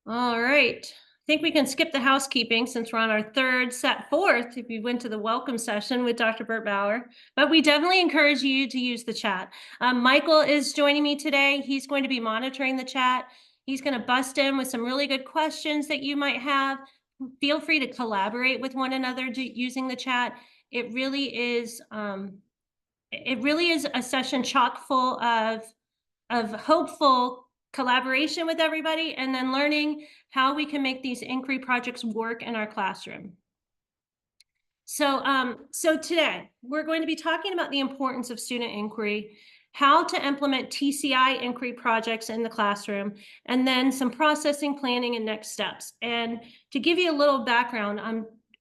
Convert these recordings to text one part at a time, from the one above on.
All right. I think we can skip the housekeeping since we're on our fourth, if you went to the welcome session with Dr. Burt Bauer. But we definitely encourage you to use the chat. Michael is joining me today. He's going to be monitoring the chat. He's going to bust in with some really good questions that you might have. Feel free to collaborate with one another using the chat. It really is a session chock full of hopeful collaboration with everybody, and then learning how we can make these inquiry projects work in our classroom. So today we're going to be talking about the importance of student inquiry, how to implement TCI inquiry projects in the classroom, and then some processing, planning, and next steps. And to give you a little background,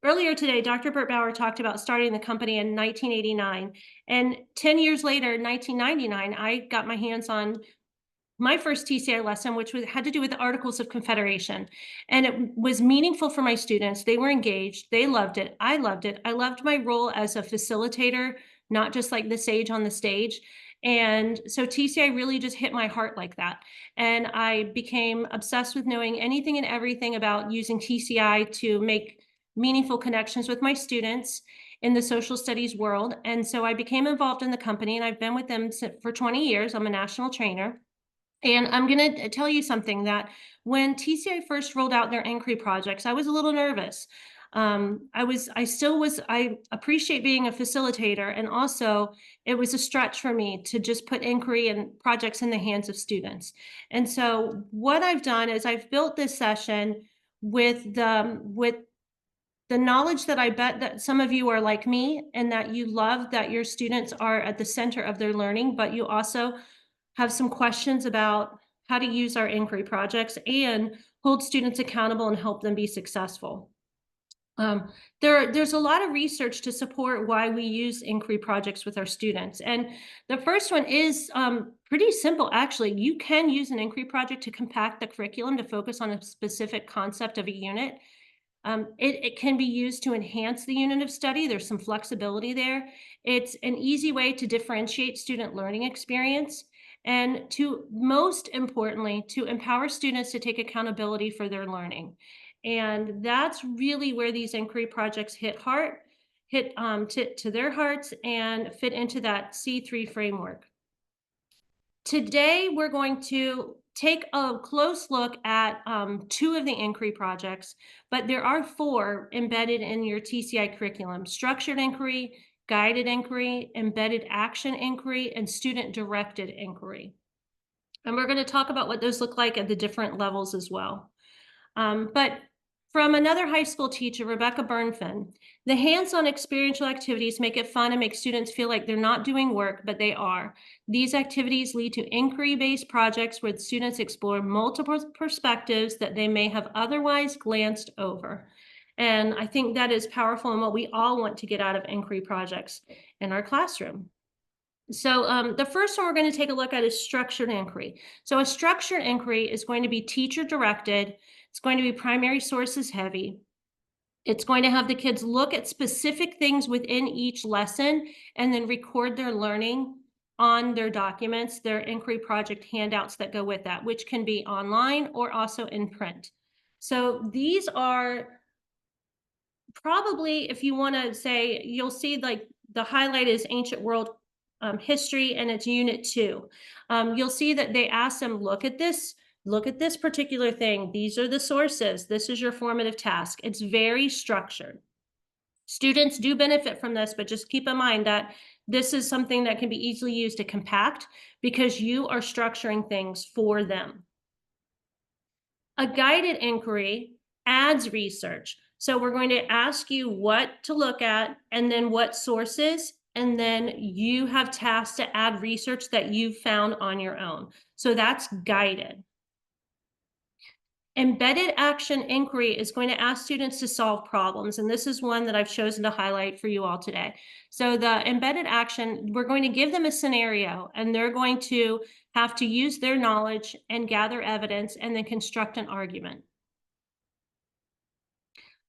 earlier today, Dr. Burt Bauer talked about starting the company in 1989. And 10 years later, 1999, I got my hands on my first TCI lesson, which had to do with the Articles of Confederation. And it was meaningful for my students. They were engaged. They loved it. I loved it. I loved my role as a facilitator, not just like the sage on the stage. And so TCI really just hit my heart like that. And I became obsessed with knowing anything and everything about using TCI to make meaningful connections with my students in the social studies world. And so I became involved in the company, and I've been with them for 20 years. I'm a national trainer. And I'm going to tell you something, that when TCI first rolled out their inquiry projects, I was a little nervous. I appreciate being a facilitator, and also it was a stretch for me to just put inquiry and projects in the hands of students. And so what I've done is I've built this session with the knowledge that I bet that some of you are like me, and that you love that your students are at the center of their learning, but you also have some questions about how to use our inquiry projects and hold students accountable and help them be successful. There's a lot of research to support why we use inquiry projects with our students. And the first one is pretty simple, actually. You can use an inquiry project to compact the curriculum to focus on a specific concept of a unit. It can be used to enhance the unit of study. There's some flexibility there. It's an easy way to differentiate student learning experience, and to, most importantly, to empower students to take accountability for their learning. And that's really where these inquiry projects hit to their hearts and fit into that C3 framework. Today, we're going to take a close look at two of the inquiry projects, but there are four embedded in your TCI curriculum: structured inquiry, guided inquiry, embedded action inquiry, and student-directed inquiry. And we're going to talk about what those look like at the different levels as well. But from another high school teacher, Rebecca Burnfin, the hands-on experiential activities make it fun and make students feel like they're not doing work, but they are. These activities lead to inquiry-based projects where students explore multiple perspectives that they may have otherwise glanced over. And I think that is powerful, and what we all want to get out of inquiry projects in our classroom. So the first one we're going to take a look at is structured inquiry. So a structured inquiry is going to be teacher-directed. It's going to be primary sources heavy. It's going to have the kids look at specific things within each lesson and then record their learning on their documents, their inquiry project handouts that go with that, which can be online or also in print. So these are probably, if you want to say, you'll see like the highlight is ancient world history, and it's unit 2. You'll see that they ask them, look at this particular thing. These are the sources. This is your formative task. It's very structured. Students do benefit from this, but just keep in mind that this is something that can be easily used to compact, because you are structuring things for them. A guided inquiry adds research. So we're going to ask you what to look at, and then what sources, and then you have tasks to add research that you've found on your own. So that's guided. Embedded action inquiry is going to ask students to solve problems, and this is one that I've chosen to highlight for you all today. So the embedded action, we're going to give them a scenario, and they're going to have to use their knowledge and gather evidence and then construct an argument.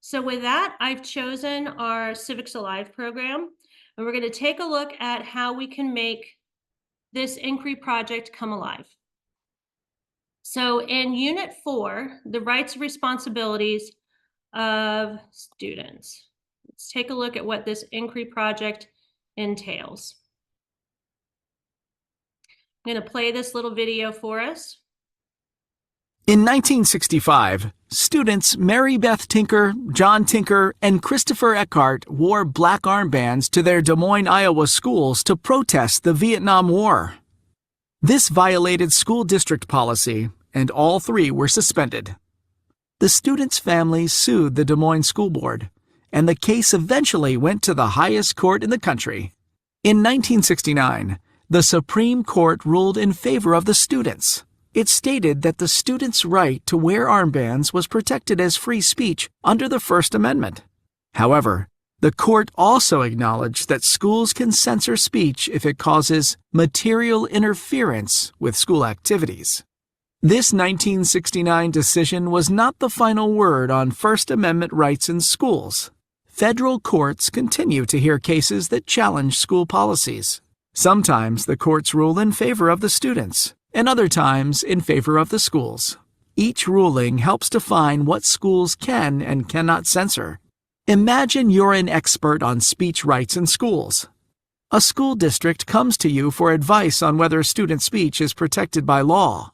So with that, I've chosen our Civics Alive program, and we're going to take a look at how we can make this inquiry project come alive. So in Unit 4, the rights and responsibilities of students. Let's take a look at what this inquiry project entails. I'm going to play this little video for us. In 1965, students Mary Beth Tinker, John Tinker, and Christopher Eckhart wore black armbands to their Des Moines, Iowa schools to protest the Vietnam War. This violated school district policy, and all three were suspended. The students' families sued the Des Moines School Board, and the case eventually went to the highest court in the country. In 1969, the Supreme Court ruled in favor of the students. It stated that the students' right to wear armbands was protected as free speech under the First Amendment. However, the court also acknowledged that schools can censor speech if it causes material interference with school activities. This 1969 decision was not the final word on First Amendment rights in schools. Federal courts continue to hear cases that challenge school policies. Sometimes the courts rule in favor of the students, and other times in favor of the schools. Each ruling helps define what schools can and cannot censor. Imagine you're an expert on speech rights in schools. A school district comes to you for advice on whether student speech is protected by law.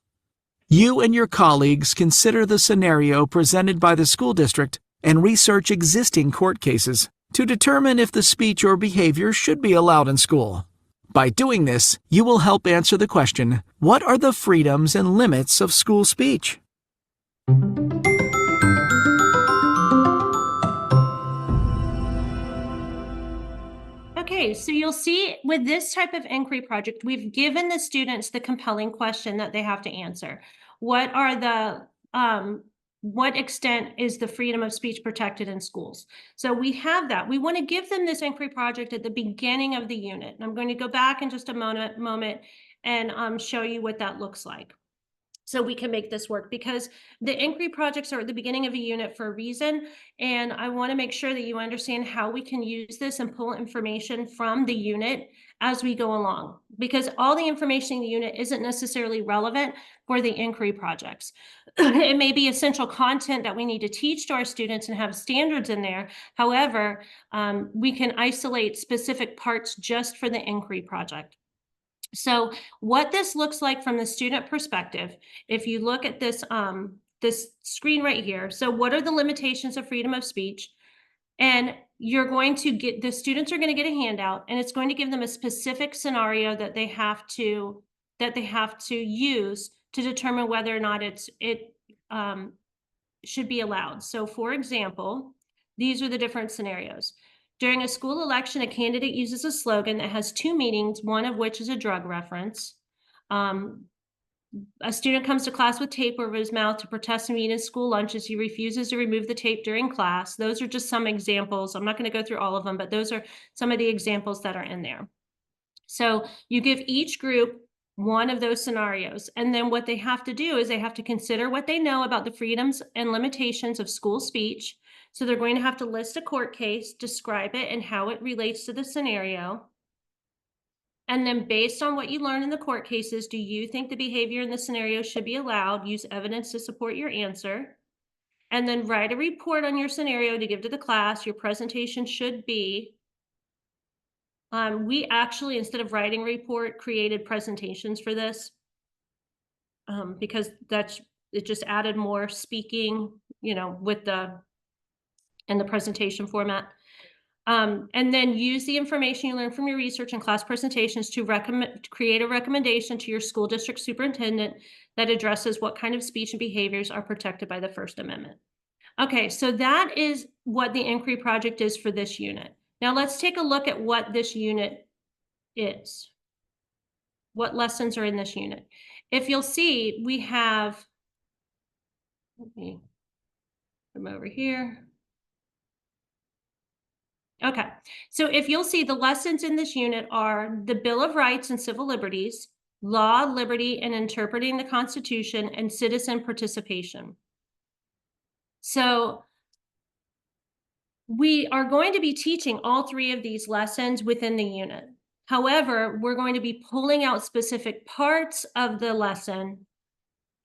You and your colleagues consider the scenario presented by the school district and research existing court cases to determine if the speech or behavior should be allowed in school. By doing this, you will help answer the question, what are the freedoms and limits of school speech? Okay, so you'll see with this type of inquiry project, we've given the students the compelling question that they have to answer. What are the, what extent is the freedom of speech protected in schools? So we have that. We want to give them this inquiry project at the beginning of the unit. And I'm going to go back in just a moment and show you what that looks like, so we can make this work, because the inquiry projects are at the beginning of a unit for a reason. And I want to make sure that you understand how we can use this and pull information from the unit as we go along, because all the information in the unit isn't necessarily relevant for the inquiry projects. It may be essential content that we need to teach to our students and have standards in there. However, we can isolate specific parts just for the inquiry project. So what this looks like from the student perspective, if you look at this, this screen right here, so what are the limitations of freedom of speech? And you're going to get, the students are going to get a handout, and it's going to give them a specific scenario that they have to use to determine whether or not it should be allowed. So for example, these are the different scenarios. During a school election, a candidate uses a slogan that has two meanings, one of which is a drug reference. A student comes to class with tape over his mouth to protest and eat his school lunches. He refuses to remove the tape during class. Those are just some examples. I'm not going to go through all of them, but those are some of the examples that are in there. So you give each group one of those scenarios. And then what they have to do is they have to consider what they know about the freedoms and limitations of school speech. So they're going to have to list a court case, describe it and how it relates to the scenario. And then based on what you learn in the court cases, do you think the behavior in the scenario should be allowed? Use evidence to support your answer. And then write a report on your scenario to give to the class. Your presentation should be, we actually, instead of writing a report, created presentations for this, because it just added more speaking, with in the presentation format. And then use the information you learn from your research and class presentations to create a recommendation to your school district superintendent that addresses what kind of speech and behaviors are protected by the First Amendment. Okay, so that is what the inquiry project is for this unit. Now let's take a look at what this unit is. What lessons are in this unit? If you'll see, we have, let me come over here. Okay, so if you'll see, the lessons in this unit are the Bill of Rights and Civil Liberties, law, liberty, and interpreting the Constitution, and citizen participation. So we are going to be teaching all three of these lessons within the unit. However, we're going to be pulling out specific parts of the lesson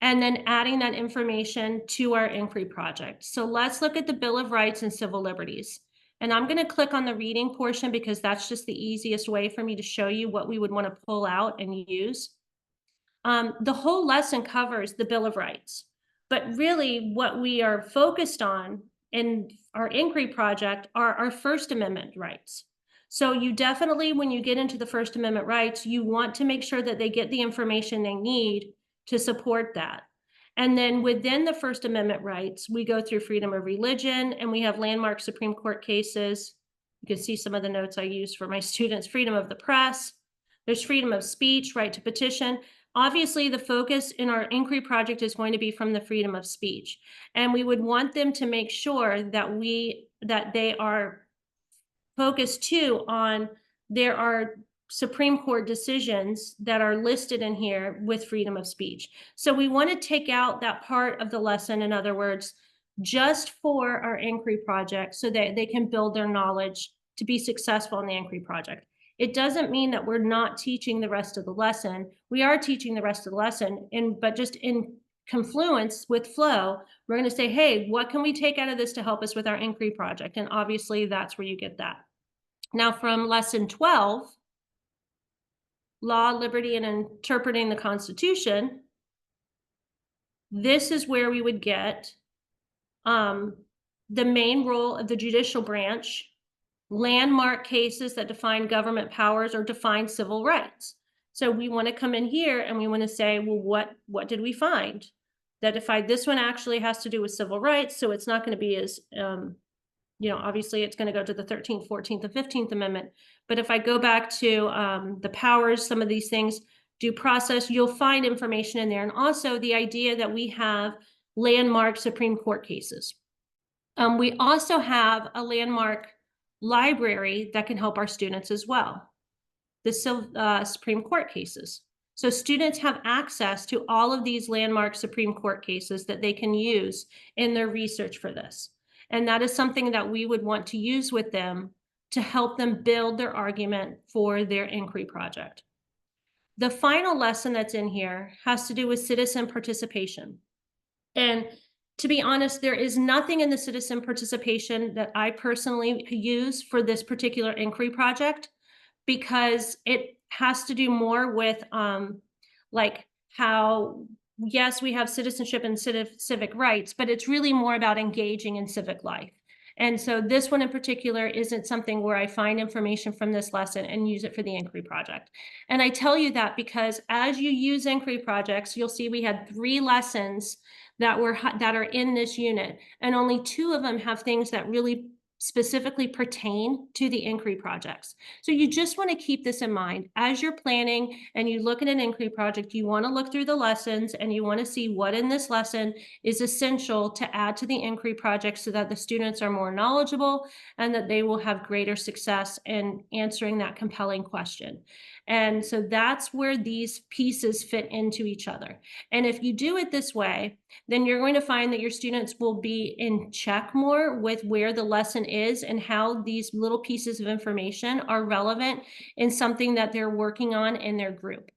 and then adding that information to our inquiry project. So let's look at the Bill of Rights and Civil Liberties. And I'm going to click on the reading portion because that's just the easiest way for me to show you what we would want to pull out and use. The whole lesson covers the Bill of Rights, but really what we are focused on in our inquiry project are our First Amendment rights. So you definitely, when you get into the First Amendment rights, you want to make sure that they get the information they need to support that. And then within the First Amendment rights, we go through freedom of religion, and we have landmark Supreme Court cases. You can see some of the notes I use for my students. Freedom of the press. There's freedom of speech, right to petition. Obviously, the focus in our inquiry project is going to be from the freedom of speech. And we would want them to make sure that they are focused too on there are Supreme Court decisions that are listed in here with freedom of speech. So we want to take out that part of the lesson, in other words, just for our inquiry project so that they can build their knowledge to be successful in the inquiry project. It doesn't mean that we're not teaching the rest of the lesson. We are teaching the rest of the lesson, but just in confluence with flow, we're going to say, hey, what can we take out of this to help us with our inquiry project? And obviously that's where you get that. Now from lesson 12, Law, Liberty, and Interpreting the Constitution, this is where we would get the main role of the judicial branch, landmark cases that define government powers or define civil rights. So we want to come in here and we want to say, well, what did we find that defined? This one actually has to do with civil rights, so it's not going to be as obviously it's going to go to the 13th, 14th, and 15th Amendment. But if I go back to the powers, some of these things, due process, you'll find information in there. And also the idea that we have landmark Supreme Court cases. We also have a landmark library that can help our students as well, the Supreme Court cases. So students have access to all of these landmark Supreme Court cases that they can use in their research for this. And that is something that we would want to use with them to help them build their argument for their inquiry project. The final lesson that's in here has to do with citizen participation. And to be honest, there is nothing in the citizen participation that I personally use for this particular inquiry project, because it has to do more with like how, yes, we have citizenship and civic rights, but it's really more about engaging in civic life. And so this one in particular isn't something where I find information from this lesson and use it for the inquiry project. And I tell you that because as you use inquiry projects, you'll see we had 3 lessons that are in this unit, and only 2 of them have things that really specifically pertain to the inquiry projects. So you just want to keep this in mind as you're planning and you look at an inquiry project. You want to look through the lessons and you want to see what in this lesson is essential to add to the inquiry project so that the students are more knowledgeable and that they will have greater success in answering that compelling question. And so that's where these pieces fit into each other. And if you do it this way, then you're going to find that your students will be in check more with where the lesson is and how these little pieces of information are relevant in something that they're working on in their group.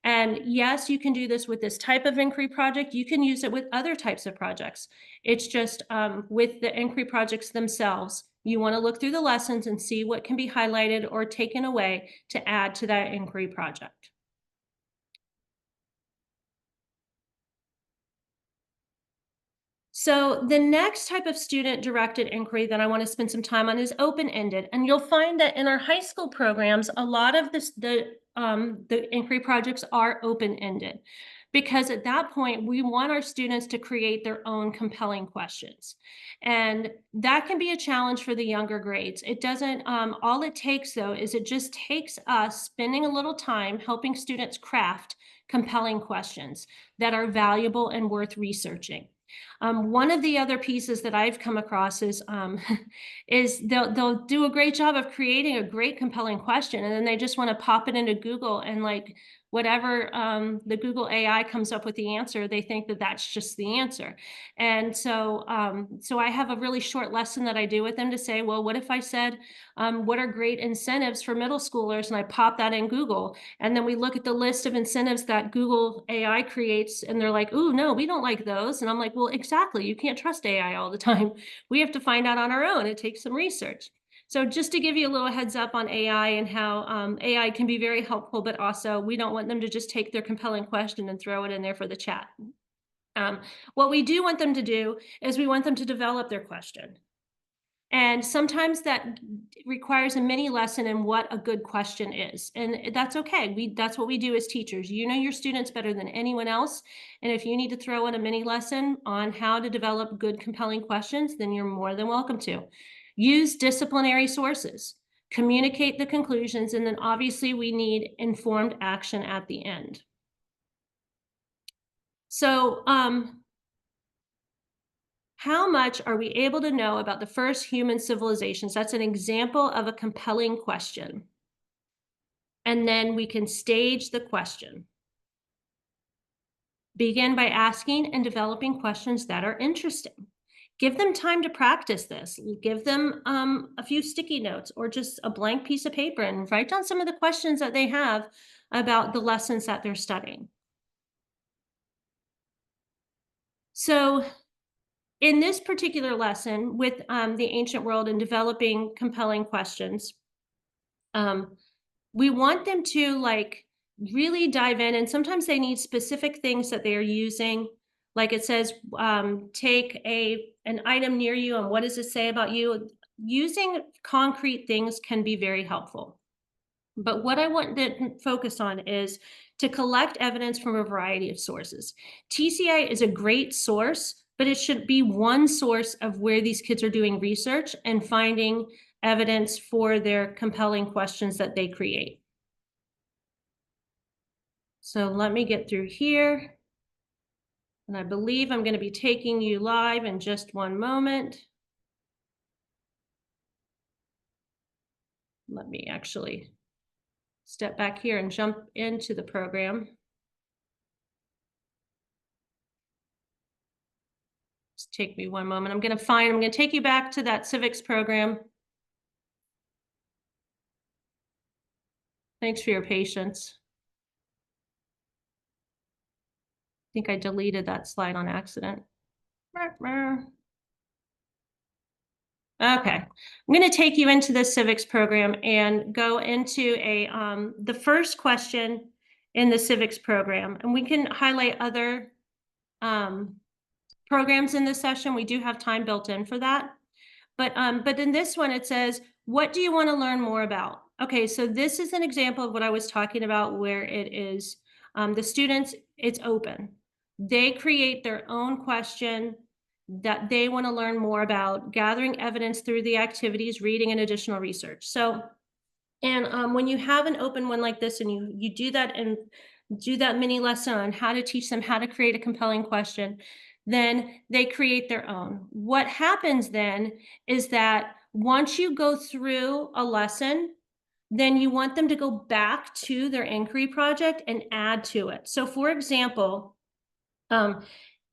And yes, you can do this with this type of inquiry project. You can use it with other types of projects. It's just with the inquiry projects themselves, you want to look through the lessons and see what can be highlighted or taken away to add to that inquiry project. So the next type of student-directed inquiry that I want to spend some time on is open-ended. And you'll find that in our high school programs, a lot of the inquiry projects are open-ended, because at that point, we want our students to create their own compelling questions. And that can be a challenge for the younger grades. It doesn't, all it takes though, is it just takes us spending a little time helping students craft compelling questions that are valuable and worth researching. One of the other pieces that I've come across is they'll do a great job of creating a great compelling question, and then they just want to pop it into Google and like whatever the Google AI comes up with the answer, they think that that's just the answer. And so, so I have a really short lesson that I do with them to say, well, what if I said, what are great incentives for middle schoolers? And I pop that in Google. And then we look at the list of incentives that Google AI creates, and they're like, "Ooh, no, we don't like those." And I'm like, "Well, exactly. You can't trust AI all the time. We have to find out on our own. It takes some research." So just to give you a little heads up on AI and how AI can be very helpful, but also we don't want them to just take their compelling question and throw it in there for the chat. Um, what we do want them to do is we want them to develop their question. And sometimes that requires a mini lesson in what a good question is. And that's okay. That's what we do as teachers. You know your students better than anyone else. And if you need to throw in a mini lesson on how to develop good, compelling questions, then you're more than welcome to. Use disciplinary sources, communicate the conclusions, and then obviously we need informed action at the end. So, how much are we able to know about the first human civilizations? That's an example of a compelling question. And then we can stage the question. Begin by asking and developing questions that are interesting. Give them time to practice this. Give them a few sticky notes or just a blank piece of paper and write down some of the questions that they have about the lessons that they're studying. So in this particular lesson with the ancient world and developing compelling questions, we want them to like really dive in, and sometimes they need specific things that they are using. Like it says, take an item near you and what does it say about you? Using concrete things can be very helpful. But what I want to focus on is to collect evidence from a variety of sources. TCI is a great source, but it should be one source of where these kids are doing research and finding evidence for their compelling questions that they create. So let me get through here. And I believe I'm going to be taking you live in just one moment. Let me actually step back here and jump into the program. Just take me one moment. I'm going to take you back to that civics program. Thanks for your patience. I think I deleted that slide on accident. Okay, I'm going to take you into the civics program and go into the first question in the civics program, and we can highlight other programs in this session. We do have time built in for that. But in this one, it says, what do you want to learn more about? Okay, so this is an example of what I was talking about where it is the students, it's open. They create their own question that they want to learn more about, gathering evidence through the activities, reading, and additional research. So, and when you have an open one like this and you do that and do that mini lesson on how to teach them how to create a compelling question, then they create their own. What happens then is that once you go through a lesson, then you want them to go back to their inquiry project and add to it. So for example,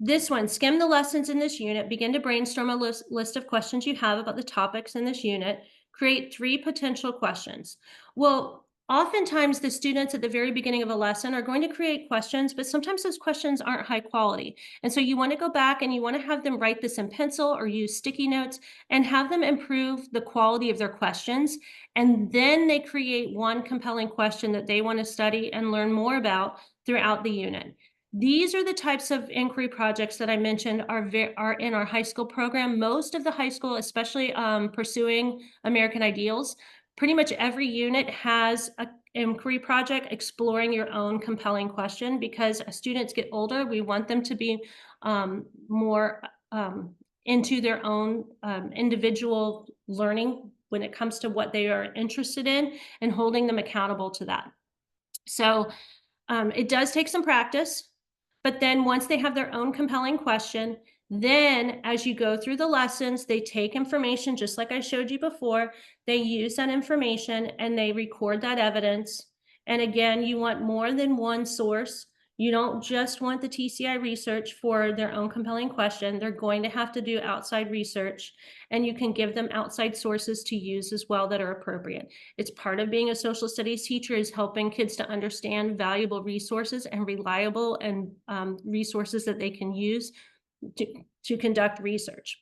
this one, skim the lessons in this unit, begin to brainstorm a list of questions you have about the topics in this unit, create 3 potential questions. Well, oftentimes the students at the very beginning of a lesson are going to create questions, but sometimes those questions aren't high quality. And so you want to go back and you want to have them write this in pencil or use sticky notes and have them improve the quality of their questions. And then they create one compelling question that they want to study and learn more about throughout the unit. These are the types of inquiry projects that I mentioned are in our high school program. Most of the high school, especially pursuing American Ideals, pretty much every unit has an inquiry project exploring your own compelling question, because as students get older, we want them to be more into their own individual learning when it comes to what they are interested in and holding them accountable to that. So it does take some practice. But then once they have their own compelling question, then as you go through the lessons, they take information, just like I showed you before, they use that information and they record that evidence. And again, you want more than one source. You don't just want the TCI research for their own compelling question. They're going to have to do outside research, and you can give them outside sources to use as well that are appropriate. It's part of being a social studies teacher, is helping kids to understand valuable resources and reliable and resources that they can use to conduct research.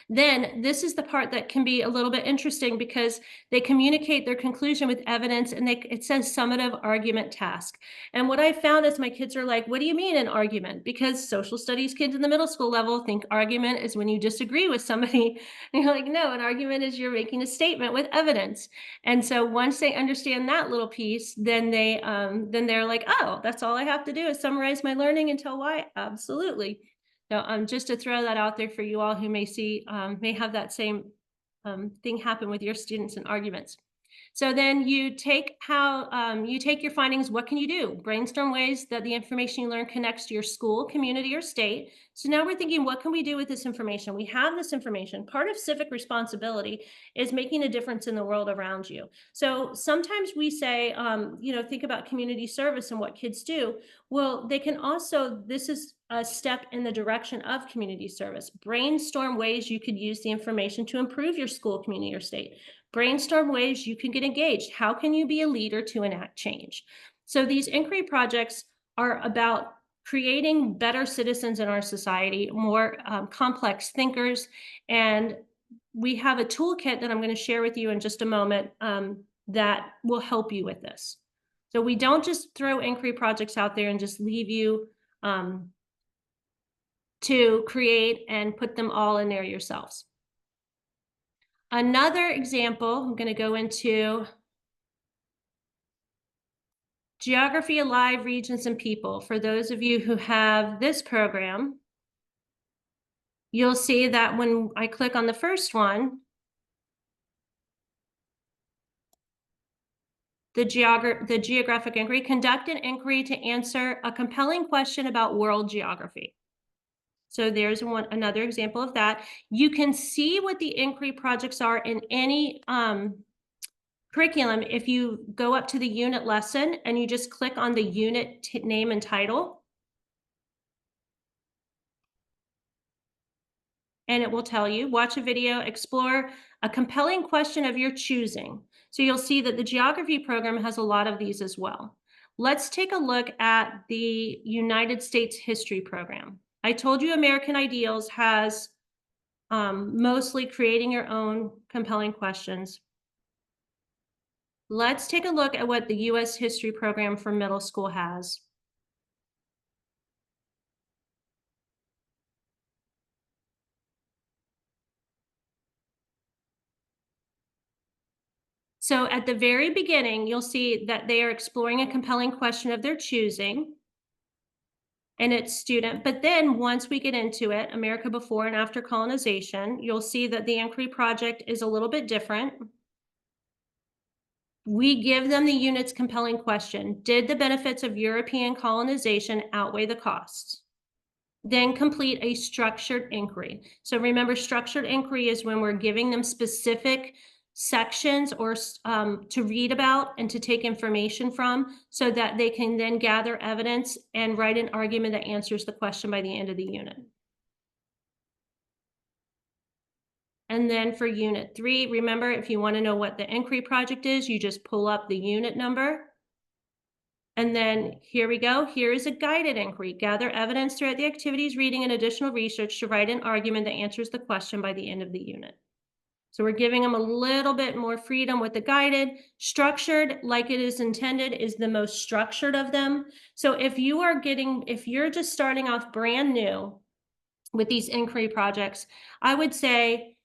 Then this is the part that can be a little bit interesting, because they communicate their conclusion with evidence, and it says summative argument task. And what I found is my kids are like, what do you mean an argument? Because social studies kids in the middle school level think argument is when you disagree with somebody. And you're like, no, an argument is you're making a statement with evidence. And so once they understand that little piece, then they're like, oh, that's all I have to do is summarize my learning and tell why. Absolutely. So, just to throw that out there for you all who may have that same thing happen with your students in arguments. So then you take your findings. What can you do? Brainstorm ways that the information you learn connects to your school, community, or state. So now we're thinking, what can we do with this information? We have this information. Part of civic responsibility is making a difference in the world around you. So sometimes we say, think about community service and what kids do. Well, they can also, this is a step in the direction of community service. Brainstorm ways you could use the information to improve your school, community, or state. Brainstorm ways you can get engaged. How can you be a leader to enact change? So these inquiry projects are about creating better citizens in our society, more complex thinkers. And we have a toolkit that I'm going to share with you in just a moment that will help you with this. So we don't just throw inquiry projects out there and just leave you to create and put them all in there yourselves. Another example, I'm going to go into Geography Alive, Regions and People. For those of you who have this program, you'll see that when I click on the first one, the geographic inquiry, conduct an inquiry to answer a compelling question about world geography. So there's another example of that. You can see what the inquiry projects are in any curriculum if you go up to the unit lesson and you just click on the unit name and title. And it will tell you, watch a video, explore a compelling question of your choosing. So you'll see that the geography program has a lot of these as well. Let's take a look at the United States history program. I told you American Ideals has mostly creating your own compelling questions. Let's take a look at what the U.S. history program for middle school has. So at the very beginning, you'll see that they are exploring a compelling question of their choosing. And it's student, but then once we get into it, America Before and After Colonization, you'll see that the inquiry project is a little bit different. We give them the unit's compelling question. Did the benefits of European colonization outweigh the costs? Then complete a structured inquiry. So remember, structured inquiry is when we're giving them specific sections or to read about and to take information from, so that they can then gather evidence and write an argument that answers the question by the end of the unit. And then for unit 3, remember, if you want to know what the inquiry project is, you just pull up the unit number. And then here we go. Here is a guided inquiry. Gather evidence throughout the activities, reading, and additional research to write an argument that answers the question by the end of the unit. So we're giving them a little bit more freedom with the guided. Structured, like it is intended, is the most structured of them. So if you're just starting off brand new with these inquiry projects, I would say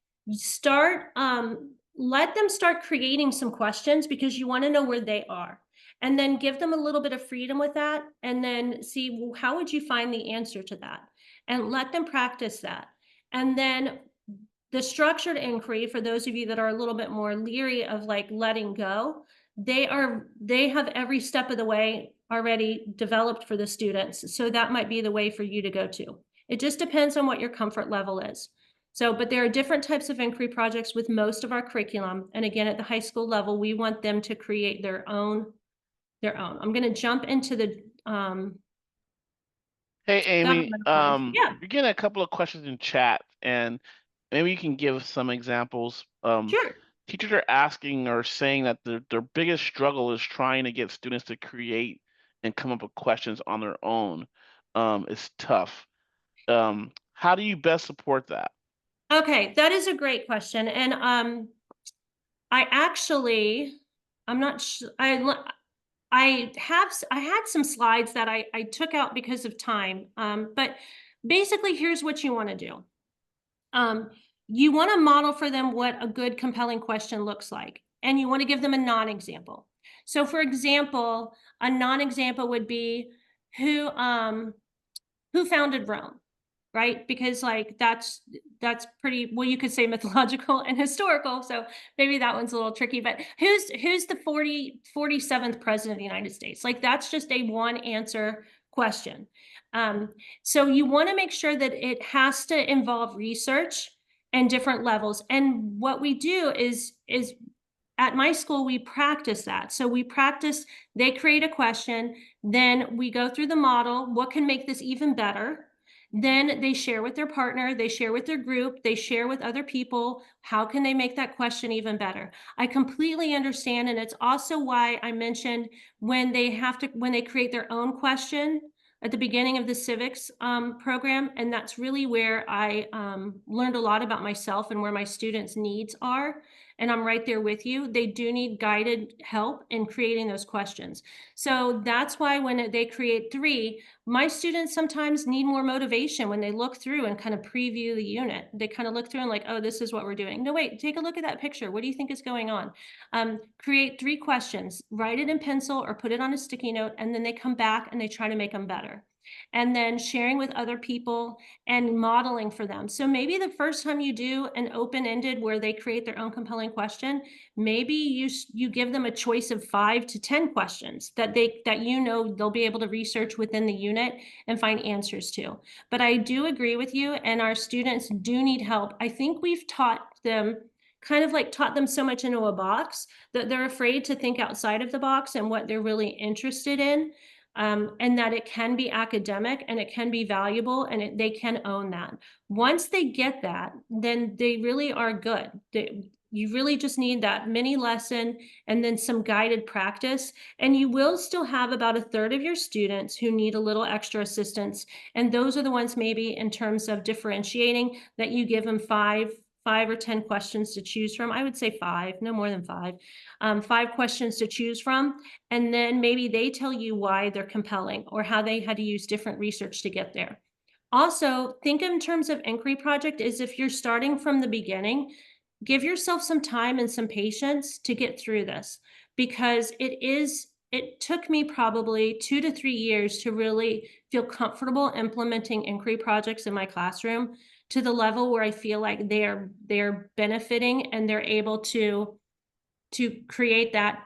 let them start creating some questions, because you want to know where they are. And then give them a little bit of freedom with that, and then see, well, how would you find the answer to that? And let them practice that. And then the structured inquiry, for those of you that are a little bit more leery of like letting go, they have every step of the way already developed for the students. So that might be the way for you to go to. It just depends on what your comfort level is. So, but there are different types of inquiry projects with most of our curriculum. And again, at the high school level, we want them to create their own their own. I'm going to jump into the Hey, Amy, government alive. Yeah, you're getting a couple of questions in chat, and maybe you can give some examples. sure. Teachers are asking or saying that their biggest struggle is trying to get students to create and come up with questions on their own. It's tough. How do you best support that? Okay, that is a great question. And I actually, I'm not sure. I had some slides that I took out because of time. But basically, here's what you want to do. Um, you want to model for them what a good, compelling question looks like, and you want to give them a non-example. So, for example, a non-example would be who who founded Rome, right? Because like that's pretty well, you could say mythological and historical, so maybe that one's a little tricky. But who's the 47th president of the United States? Like that's just a one answer question. So you want to make sure that it has to involve research and different levels. And what we do is at my school, we practice that. So we practice, they create a question, then we go through the model, what can make this even better? Then they share with their partner, they share with their group, they share with other people. How can they make that question even better? I completely understand. And it's also why I mentioned when they create their own question at the beginning of the civics program. And that's really where I learned a lot about myself and where my students' needs are. And I'm right there with you. They do need guided help in creating those questions. So that's why when they create three, my students sometimes need more motivation when they look through and kind of preview the unit. They kind of look through and like, oh, this is what we're doing. No, wait, take a look at that picture. What do you think is going on? Create three questions, write it in pencil or put it on a sticky note, and then they come back and they try to make them better. And then sharing with other people and modeling for them. So maybe the first time you do an open-ended where they create their own compelling question, maybe you give them a choice of 5 to 10 questions that they'll be able to research within the unit and find answers to. But I do agree with you, and our students do need help. I think we've taught them so much into a box that they're afraid to think outside of the box and what they're really interested in. And that it can be academic and it can be valuable and they can own that. Once they get that, then they really are good. You really just need that mini lesson and then some guided practice. And you will still have about a third of your students who need a little extra assistance. And those are the ones maybe in terms of differentiating that you give them five or 10 questions to choose from. I would say 5, no more than 5. 5 questions to choose from. And then maybe they tell you why they're compelling or how they had to use different research to get there. Also, think in terms of inquiry project is if you're starting from the beginning, give yourself some time and some patience to get through this because it took me probably 2 to 3 years to really feel comfortable implementing inquiry projects in my classroom to the level where I feel like they're benefiting and they're able to create that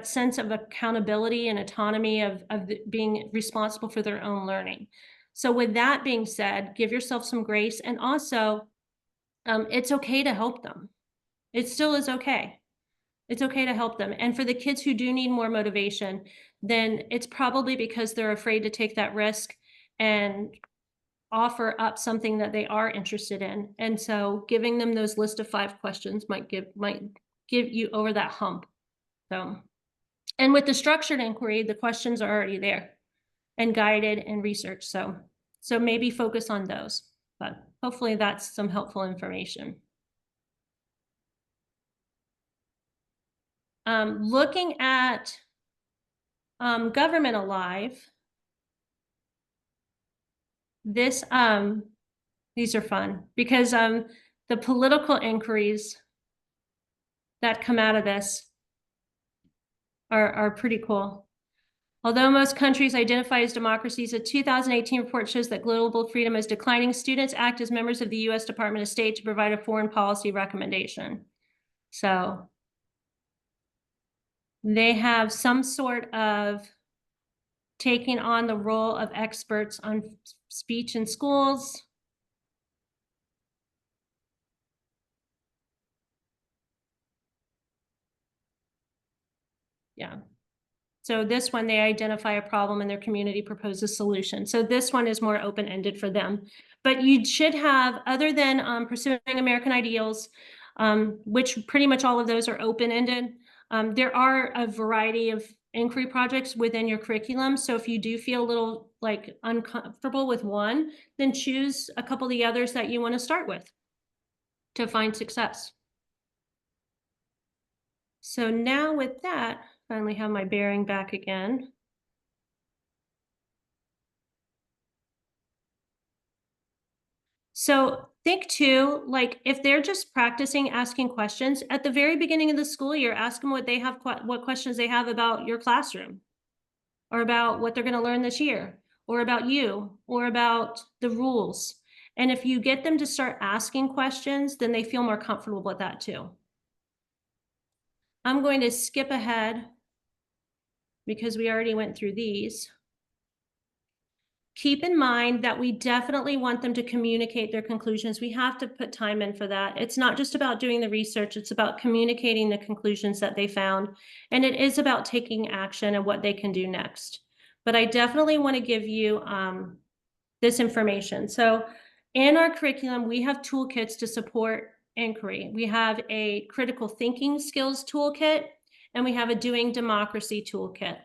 sense of accountability and autonomy of being responsible for their own learning. So with that being said, give yourself some grace and also it's okay to help them. It still is okay. It's okay to help them. And for the kids who do need more motivation, then it's probably because they're afraid to take that risk and offer up something that they are interested in. And so giving them those list of 5 questions might give you over that hump. So, and with the structured inquiry, the questions are already there and guided and researched. So maybe focus on those, but hopefully that's some helpful information. Looking at Government Alive, these are fun because the political inquiries that come out of this are pretty cool. Although most countries identify as democracies, a 2018 report shows that global freedom is declining. Students act as members of the U.S. Department of State to provide a foreign policy recommendation. So they have some sort of taking on the role of experts on speech in schools. Yeah. So this one, they identify a problem and their community proposes a solution. So this one is more open-ended for them. But you should have, other than pursuing American ideals, which pretty much all of those are open-ended, there are a variety of inquiry projects within your curriculum. So if you do feel a little like uncomfortable with one, then choose a couple of the others that you want to start with to find success. So now with that, finally have my bearing back again. So think too, like if they're just practicing asking questions at the very beginning of the school year, ask them what they have, what questions they have about your classroom, or about what they're going to learn this year, or about you, or about the rules. And if you get them to start asking questions, then they feel more comfortable with that too. I'm going to skip ahead because we already went through these. Keep in mind that we definitely want them to communicate their conclusions. We have to put time in for that. It's not just about doing the research, it's about communicating the conclusions that they found. And it is about taking action and what they can do next. But I definitely want to give you this information. So in our curriculum, we have toolkits to support inquiry. We have a critical thinking skills toolkit, and we have a doing democracy toolkit.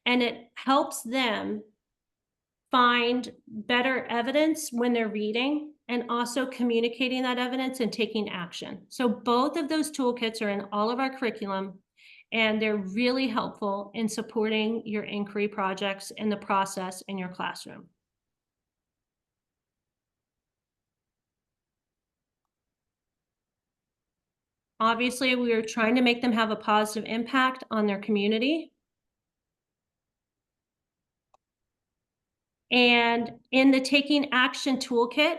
And it helps them find better evidence when they're reading and also communicating that evidence and taking action. So both of those toolkits are in all of our curriculum, and they're really helpful in supporting your inquiry projects and the process in your classroom. Obviously, we are trying to make them have a positive impact on their community. And in the Taking Action Toolkit,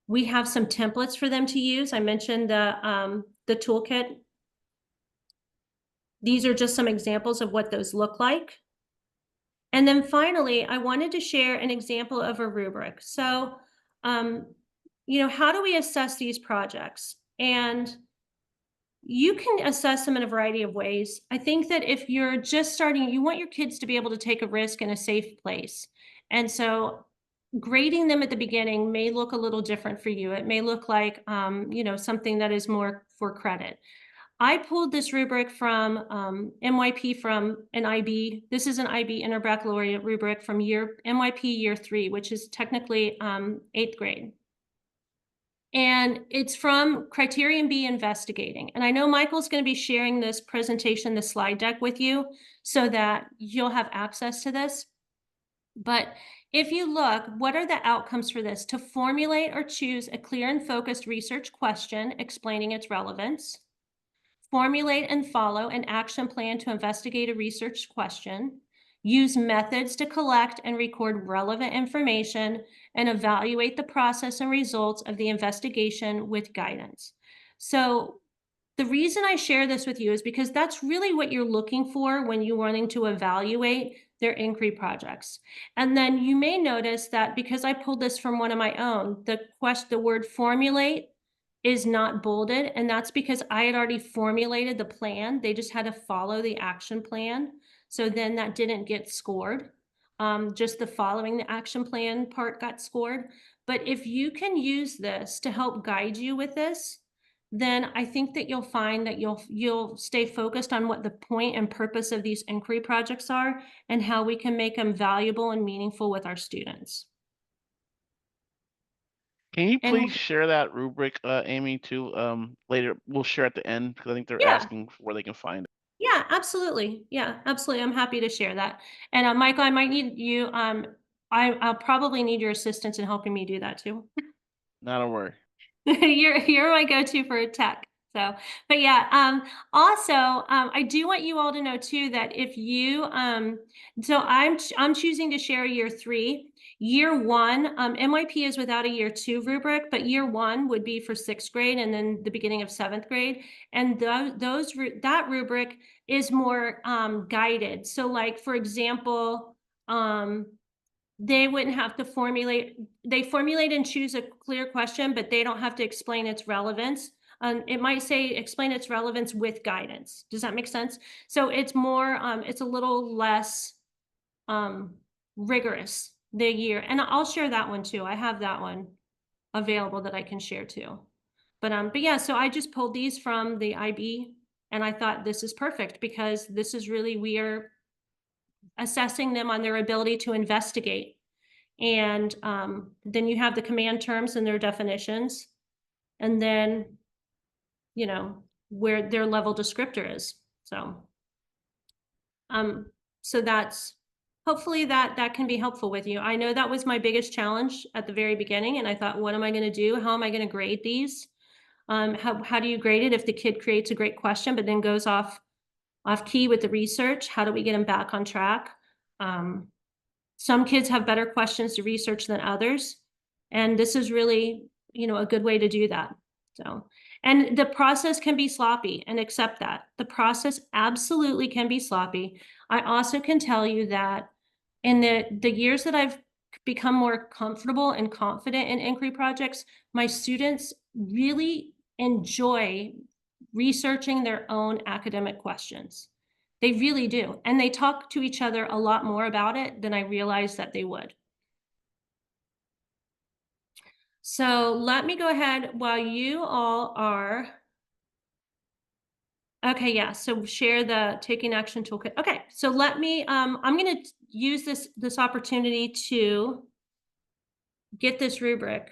we have some templates for them to use. I mentioned the toolkit. These are just some examples of what those look like. And then finally, I wanted to share an example of a rubric. So, how do we assess these projects? And you can assess them in a variety of ways. I think that if you're just starting, you want your kids to be able to take a risk in a safe place. And so grading them at the beginning may look a little different for you. It may look like, something that is more for credit. I pulled this rubric from MYP from an IB. This is an IB Interbaccalaureate rubric from MYP year 3, which is technically 8th grade. And it's from Criterion B Investigating. And I know Michael's going to be sharing this presentation, the slide deck with you so that you'll have access to this. But if you look, what are the outcomes for this? To formulate or choose a clear and focused research question explaining its relevance. Formulate and follow an action plan to investigate a research question. Use methods to collect and record relevant information and evaluate the process and results of the investigation with guidance. So the reason I share this with you is because that's really what you're looking for when you're wanting to evaluate their inquiry projects. And then you may notice that because I pulled this from one of my own, the word formulate is not bolded, and that's because I had already formulated the plan. They just had to follow the action plan. So then that didn't get scored. Just the following the action plan part got scored. But if you can use this to help guide you with this, then I think that you'll find that you'll stay focused on what the point and purpose of these inquiry projects are and how we can make them valuable and meaningful with our students. Can you And please share that rubric, Amy, too? Later, we'll share at the end because I think they're yeah. asking where they can find it. Yeah, absolutely. Yeah, absolutely. I'm happy to share that. And Michael, I might need you. I'll probably need your assistance in helping me do that too. Not a worry. You're my go-to for tech. So, but yeah, also, I do want you all to know too that if you, so I'm choosing to share year 3. Year 1, MYP is without a year 2 rubric, but year 1 would be for 6th grade and then the beginning of 7th grade. And that rubric is more guided. So like, for example, they wouldn't have to they formulate and choose a clear question, but they don't have to explain its relevance. It might say explain its relevance with guidance. Does that make sense? So it's more, it's a little less rigorous the year. And I'll share that one too. I have that one available that I can share too. But yeah, so I just pulled these from the IB and I thought this is perfect because this is really, we are assessing them on their ability to investigate. And then you have the command terms and their definitions. And then, you know, where their level descriptor is. Um, so that's hopefully that can be helpful with you. I know that was my biggest challenge at the very beginning, and I thought, what am I going to do? How am I going to grade these? How do you grade it if the kid creates a great question but then goes off key with the research? How do we get them back on track? Some kids have better questions to research than others, and this is really, you know, a good way to do that. So, and the process can be sloppy, and accept that. The process absolutely can be sloppy. I also can tell you that in the years that I've become more comfortable and confident in inquiry projects, my students really enjoy researching their own academic questions. They really do, and they talk to each other a lot more about it than I realized that they would. So let me go ahead while you all are okay, yeah, so share the taking action toolkit. Okay, so let me, I'm gonna use this opportunity to get this rubric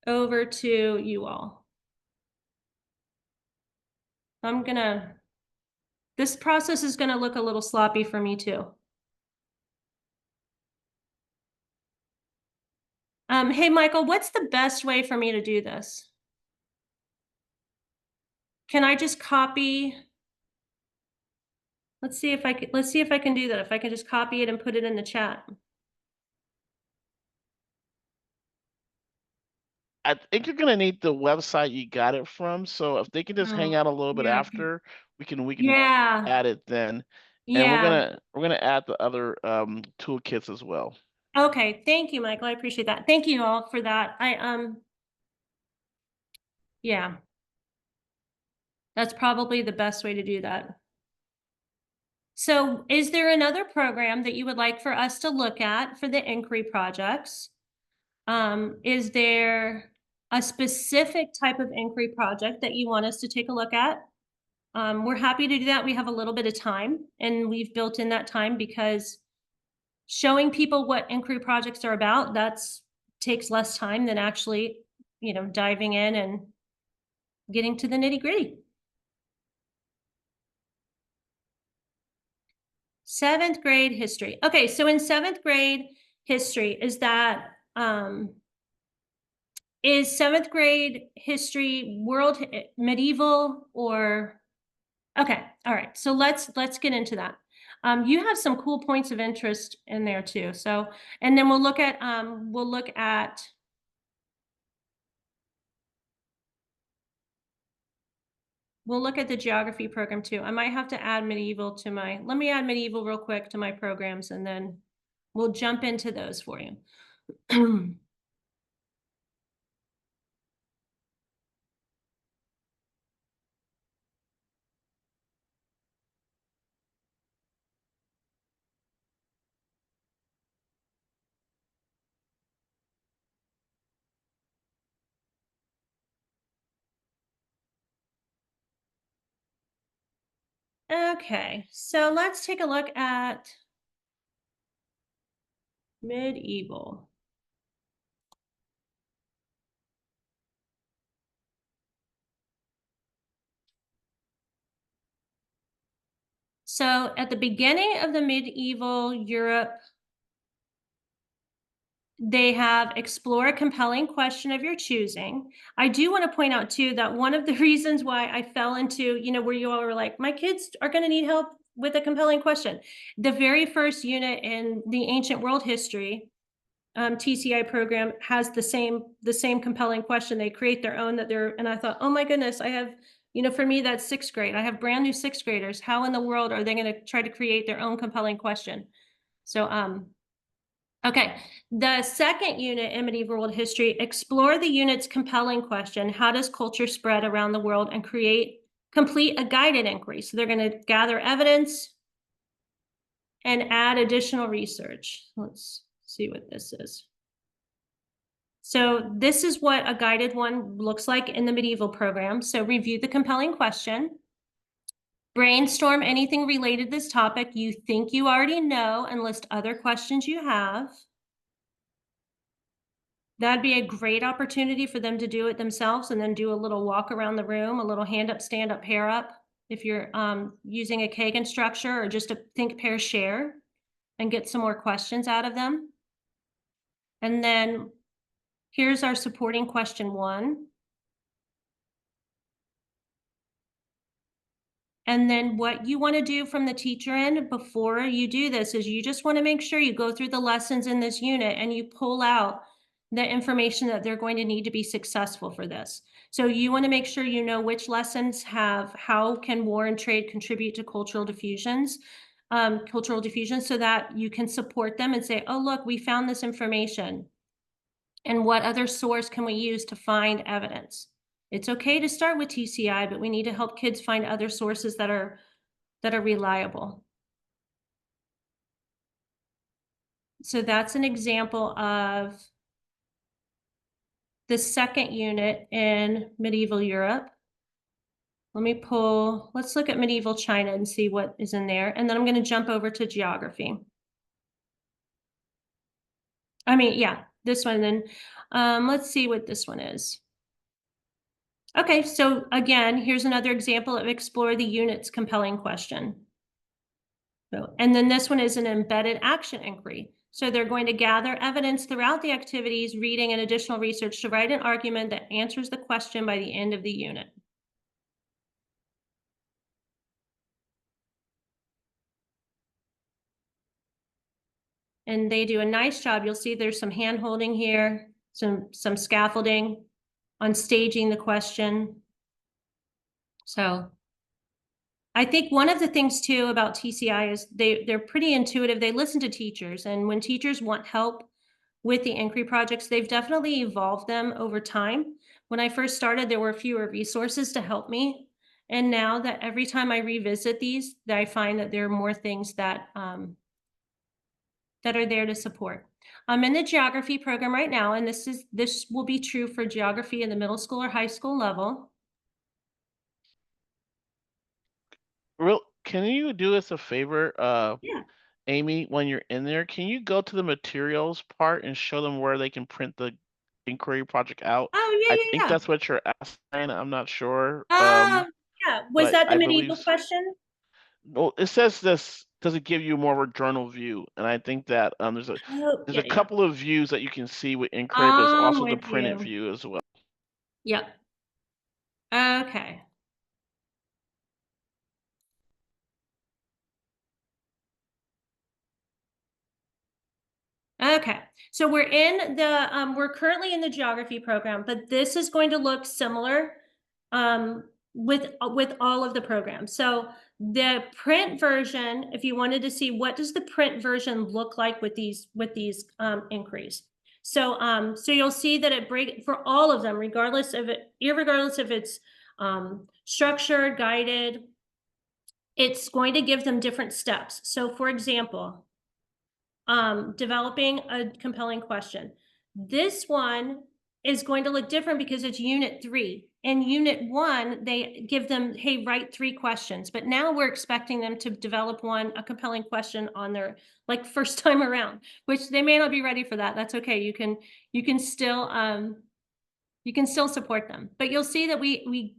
over to you all. This process is gonna look a little sloppy for me too. Hey, Michael, what's the best way for me to do this? Can I just copy? Let's see if I can do that. If I can just copy it and put it in the chat. I think you're gonna need the website you got it from. So if they can just hang Oh, out a little bit yeah. after, we can Yeah. add it then. And Yeah. we're gonna add the other toolkits as well. Okay. Thank you, Michael. I appreciate that. Thank you all for that. Yeah. That's probably the best way to do that. So is there another program that you would like for us to look at for the inquiry projects? Is there a specific type of inquiry project that you want us to take a look at? We're happy to do that. We have a little bit of time, and we've built in that time because showing people what inquiry projects are about, takes less time than actually, you know, diving in and getting to the nitty-gritty. 7th grade history. Okay, so in 7th grade history, is 7th grade history medieval or okay, all right. So let's get into that. You have some cool points of interest in there too. So, and then we'll look at the geography program too. I might have to add medieval to let me add medieval real quick to my programs, and then we'll jump into those for you. Okay, so let's take a look at medieval. So at the beginning of the medieval Europe, they have explore a compelling question of your choosing. I do want to point out too that one of the reasons why I fell into, you know, where you all were like, my kids are going to need help with a compelling question. The very first unit in the ancient world history TCI program has the same compelling question. They create their own and I thought, oh my goodness, I have, you know, for me, that's 6th grade. I have brand new 6th graders. How in the world are they going to try to create their own compelling question? So, Okay, the second unit in medieval world history, explore the unit's compelling question, how does culture spread around the world, and complete a guided inquiry. So they're gonna gather evidence and add additional research. Let's see what this is. So this is what a guided one looks like in the medieval program. So review the compelling question, brainstorm anything related to this topic you think you already know, and list other questions you have. That'd be a great opportunity for them to do it themselves and then do a little walk around the room, a little hand up, stand up, pair up. If you're using a Kagan structure, or just a think, pair, share, and get some more questions out of them. And then here's our supporting question 1. And then what you want to do from the teacher end before you do this is you just want to make sure you go through the lessons in this unit and you pull out the information that they're going to need to be successful for this. So you want to make sure you know which lessons have how can war and trade contribute to cultural diffusion, so that you can support them and say, oh, look, we found this information. And what other source can we use to find evidence? It's okay to start with TCI, but we need to help kids find other sources that are reliable. So that's an example of the second unit in medieval Europe. Let's look at medieval China and see what is in there. And then I'm going to jump over to geography. Yeah, this one. Then let's see what this one is. Okay, so again, here's another example of explore the unit's compelling question. And then this one is an embedded action inquiry. So they're going to gather evidence throughout the activities, reading, and additional research to write an argument that answers the question by the end of the unit. And they do a nice job. You'll see there's some hand holding here, some scaffolding on staging the question. So I think one of the things too about TCI is they're pretty intuitive. They listen to teachers, and when teachers want help with the inquiry projects, they've definitely evolved them over time. When I first started, there were fewer resources to help me. And now that every time I revisit these, I find that there are more things that are there to support. I'm in the geography program right now, and this will be true for geography in the middle school or high school level. Can you do us a favor, Yeah. Amy, when you're in there, can you go to the materials part and show them where they can print the inquiry project out? Oh, yeah, I yeah, think yeah. that's what you're asking. I'm not sure. Yeah. Was But that the I medieval believe, question? well, it says this does it give you more of a journal view, and I think that Oh, there's yeah, a yeah. couple of views that you can see with inquiry, but there's I'm also the with printed you. view as well. Yep. Okay. Okay, so we're currently in the geography program, but this is going to look similar with all of the programs. So the print version, if you wanted to see what does the print version look like with these inquiries. So you'll see that it break for all of them, regardless of irregardless if it's structured, guided, it's going to give them different steps. So for example, developing a compelling question. This one is going to look different because it's unit 3. In unit 1, they give them, hey, write 3 questions. But now we're expecting them to develop a compelling question on their first time around, which they may not be ready for that. That's okay. You can still support them. But you'll see that we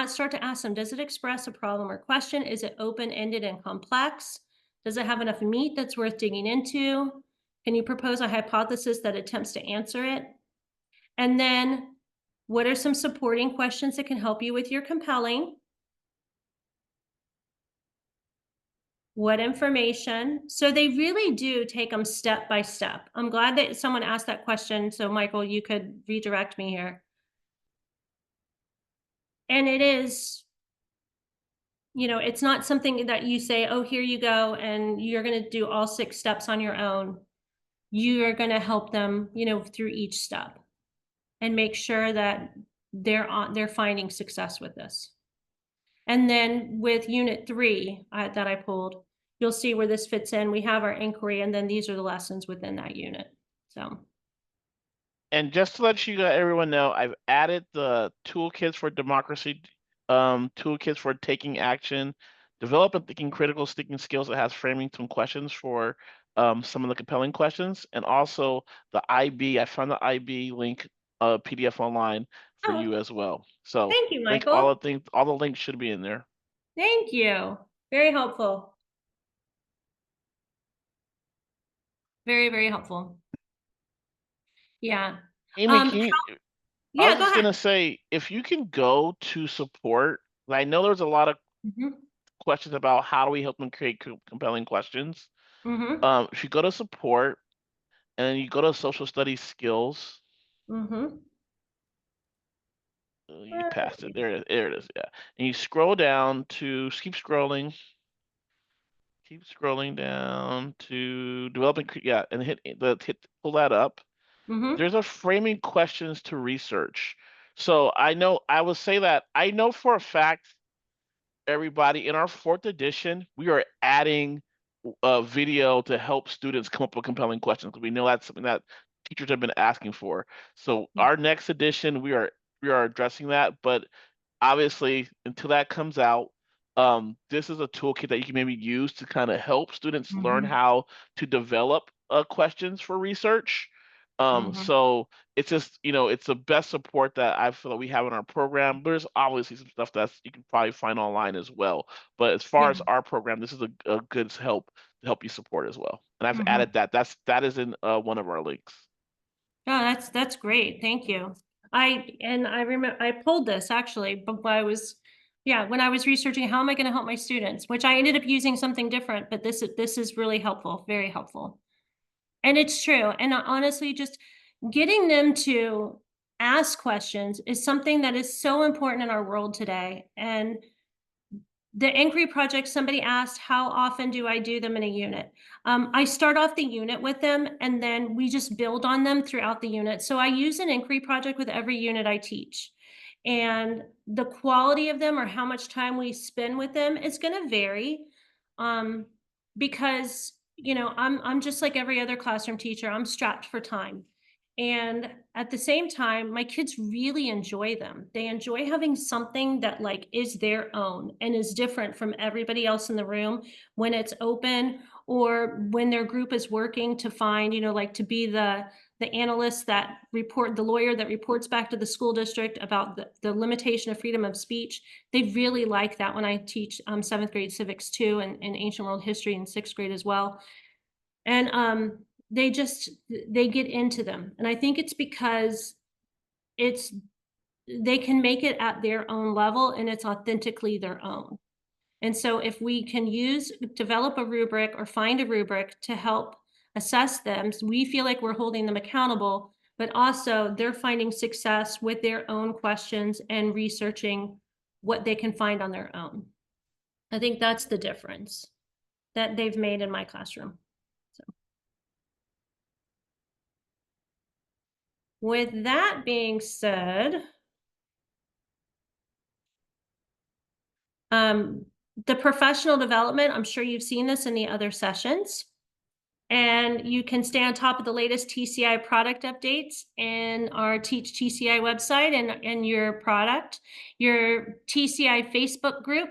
start to ask them, does it express a problem or question? Is it open-ended and complex? Does it have enough meat that's worth digging into? Can you propose a hypothesis that attempts to answer it? And then what are some supporting questions that can help you with your compelling? What information? So they really do take them step by step. I'm glad that someone asked that question. So Michael, you could redirect me here. And it is, it's not something that you say, oh, here you go, and you're going to do all 6 steps on your own. you are going to help them, through each step and make sure that they're finding success with this. And then with unit 3 that I pulled, you'll see where this fits in. We have our inquiry, and then these are the lessons within that unit. So, And just to let everyone know, I've added the toolkits for democracy, toolkits for taking action, develop and thinking critical thinking skills that has framing some questions for some of the compelling questions, and also the IB. I found the IB link PDF online for oh, you as well. So thank you, link all Michael. the things, all the links should be in there. Thank you. Very helpful. Very, very helpful. Yeah. Amy, How, I yeah, was go just ahead. gonna say, if you can go to support, I know there's a lot of Mhm. questions about how do we help them create compelling questions. Mhm. If you go to support and then you go to social studies skills, Mhm. you passed it. There it is. Yeah, and you scroll down to keep scrolling down to developing. Yeah, and pull that up. Mhm. There's a framing questions to research. So I will say that I know for a fact, everybody, in our 4th edition, we are adding a video to help students come up with compelling questions, because we know that's something that teachers have been asking for. So Yeah. our next edition, we are addressing that, but obviously until that comes out, this is a toolkit that you can maybe use to kind of help students learn Mhm. how to develop questions for research. Mhm. So it's just, it's the best support that I feel that we have in our program. There's obviously some stuff that's you can probably find online as well. But as far Yeah. as our program, this is a good help to help you support as well. And I've Mhm. added that. That is in one of our links. Oh, that's great. Thank you. I remember I pulled this actually, but when I was researching how am I going to help my students, which I ended up using something different, but this is really helpful, very helpful. And it's true. And honestly, just getting them to ask questions is something that is so important in our world today. And the inquiry project, somebody asked, how often do I do them in a unit? I start off the unit with them, and then we just build on them throughout the unit. So I use an inquiry project with every unit I teach. And the quality of them or how much time we spend with them is going to vary, um, because I'm just like every other classroom teacher. I'm strapped for time. And at the same time, my kids really enjoy them. They enjoy having something that like is their own and is different from everybody else in the room when it's open, or when their group is working to find, like to be the analyst the lawyer that reports back to the school district about the limitation of freedom of speech. They really like that when I teach 7th grade civics too, and ancient world history in 6th grade as well. And they get into them, and I think it's because it's they can make it at their own level and it's authentically their own. And so if we can develop a rubric or find a rubric to help assess them, so we feel like we're holding them accountable, but also they're finding success with their own questions and researching what they can find on their own. I think that's the difference that they've made in my classroom. So with that being said, um, the professional development, I'm sure you've seen this in the other sessions. And you can stay on top of the latest TCI product updates in our Teach TCI website and your product, your TCI Facebook group,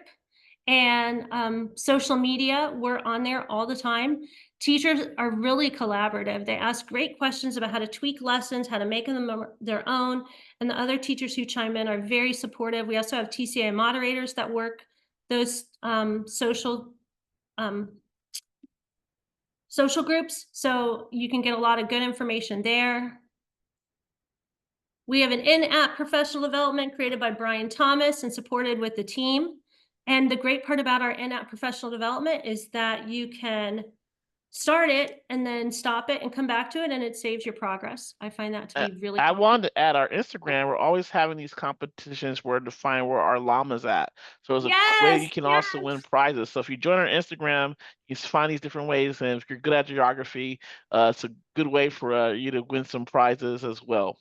and social media. We're on there all the time. Teachers are really collaborative. They ask great questions about how to tweak lessons, how to make them their own. And the other teachers who chime in are very supportive. We also have TCI moderators that work those um, social groups, so you can get a lot of good information there. We have an in-app professional development created by Brian Thomas and supported with the team. And the great part about our in-app professional development is that you can start it and then stop it and come back to it, and it saves your progress. I find that to be really I helpful. wanted to add our Instagram. We're always having these competitions where to find where our llama's at. So it's a way you Yes, can also win yes. prizes. So if you join our Instagram, you find these different ways, and if you're good at geography, it's a good way for you to win some prizes as well.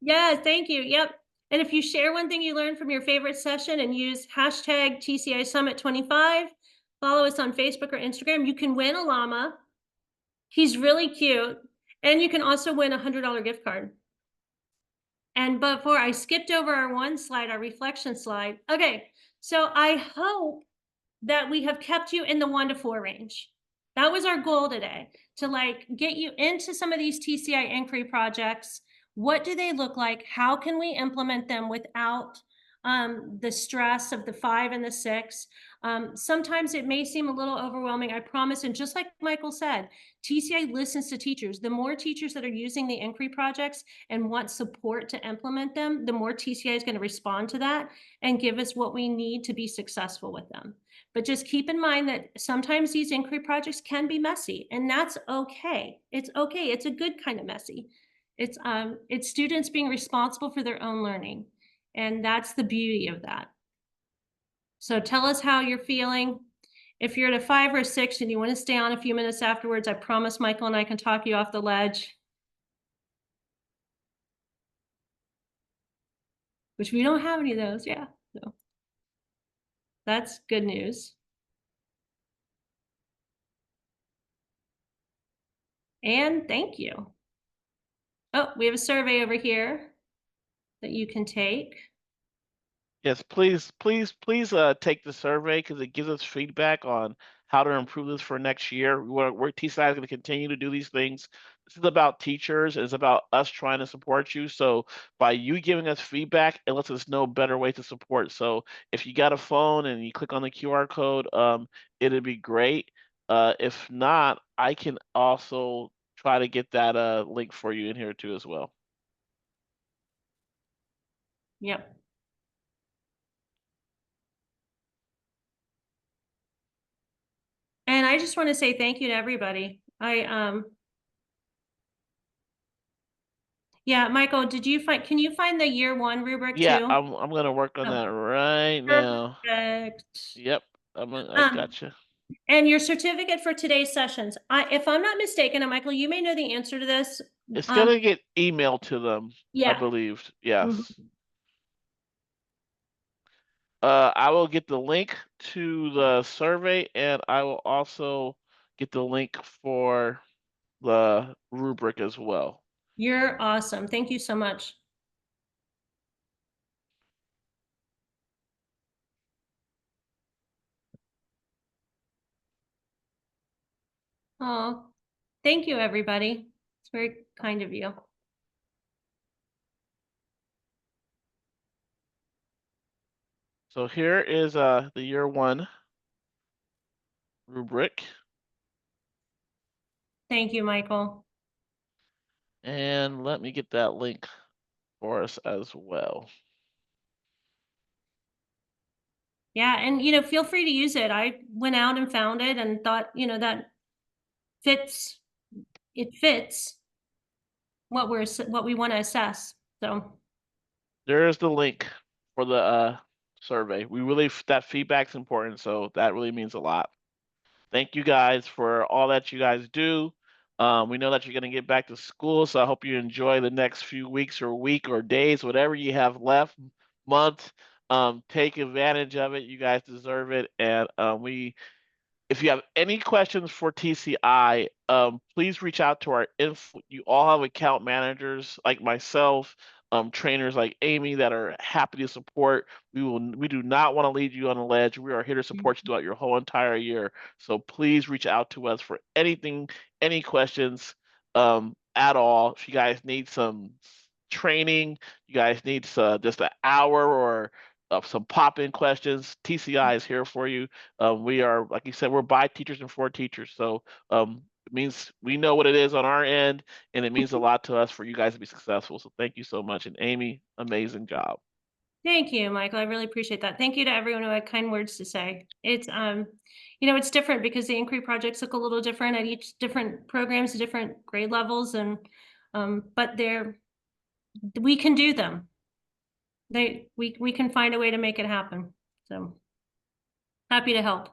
Yeah, thank you. Yep. And if you share one thing you learned from your favorite session and use hashtag TCI Summit 25, follow us on Facebook or Instagram, you can win a llama. He's really cute. And you can also win a $100 gift card. And before I skipped over our one slide, our reflection slide. Okay, so I hope that we have kept you in the 1 to 4 range. That was our goal today, to like get you into some of these TCI inquiry projects. What do they look like? How can we implement them without the stress of the 5 and the 6? Sometimes it may seem a little overwhelming, I promise. And just like Michael said, TCI listens to teachers. The more teachers that are using the inquiry projects and want support to implement them, the more TCI is going to respond to that and give us what we need to be successful with them. But just keep in mind that sometimes these inquiry projects can be messy, and that's okay. It's okay. It's a good kind of messy. It's students being responsible for their own learning, and that's the beauty of that. So tell us how you're feeling. If you're at a 5 or a 6 and you want to stay on a few minutes afterwards, I promise Michael and I can talk you off the ledge. Which we don't have any of those, yeah. So that's good news. And thank you. Oh, we have a survey over here that you can take. Yes, please take the survey because it gives us feedback on how to improve this for next year. We're TCI is going to continue to do these things. This is about teachers. It's about us trying to support you. So by you giving us feedback, it lets us know better ways to support. So if you got a phone and you click on the QR code, it'd be great. If not, I can also try to get that link for you in here too as well. Yep. And I just want to say thank you to everybody. Yeah, Michael, can you find the year 1 rubric Yeah, too? I'm gonna work on Oh, that right now. perfect. Yep, I Um, gotcha. and your certificate for today's sessions. If I'm not mistaken, and Michael, you may know the answer to this. It's Um, gonna get emailed to them, I yeah. believe. Mhm. Yes. I will get the link to the survey, and I will also get the link for the rubric as well. You're awesome. Thank you so much. Oh, thank you, everybody. It's very kind of you. So here is the year 1 rubric, Thank you, Michael. and let me get that link for us as well. Yeah, and feel free to use it. I went out and found it and thought, that fits it fits what we want to assess. So, There's the link for the survey. That feedback's important, so that really means a lot. Thank you guys for all that you guys do. We know that you're going to get back to school, so I hope you enjoy the next few weeks or week or days, whatever you have left, month. Take advantage of it. You guys deserve it. And if you have any questions for TCI, please reach out to our info. You all have account managers like myself, trainers like Amy that are happy to support. We do not want to leave you on the ledge. We are here to support you throughout your whole entire year. So please reach out to us for anything, any questions, at all. If you guys need some training, you guys need just an hour or some pop-in questions, TCI is here for you. We are, like you said, we're by teachers and for teachers. So it means we know what it is on our end, and it means a lot to us for you guys to be successful. So thank you so much. And Amy, amazing job. Thank you, Michael. I really appreciate that. Thank you to everyone who had kind words to say. It's you know, it's different because the inquiry projects look a little different at each different programs, different grade levels, and but we can do them. We can find a way to make it happen. So happy to help.